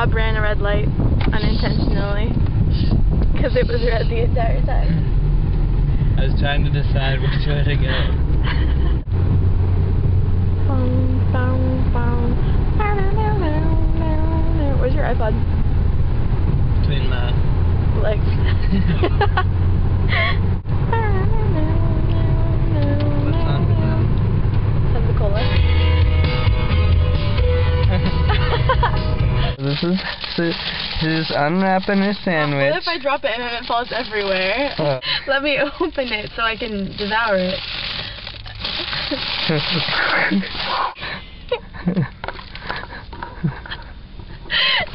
Rob ran a red light unintentionally because it was red the entire time. I was trying to decide which way to go. Where's your iPod? Between my Legs. what song is that? Pensacola. He's unwrapping his sandwich. What if I drop it and then it falls everywhere? Let me open it so I can devour it.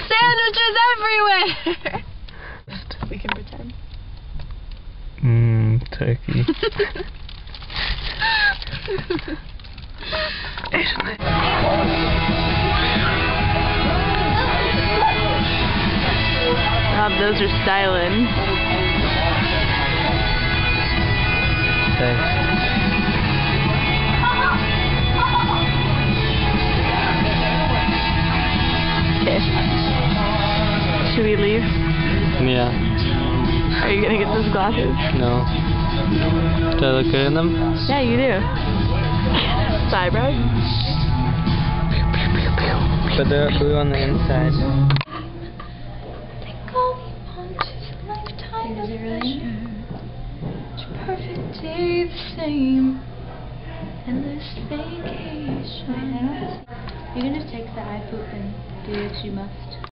Sandwiches everywhere! We can pretend. Turkey. Rob, those are styling. Thanks. Okay. Should we leave? Yeah. Are you gonna get those glasses? No. Do I look good in them? Yeah, you do. Bye, bro. But they're blue on the inside. Is it really? Perfect day the same. Endless vacation. You can just take the eye poop and do what you must.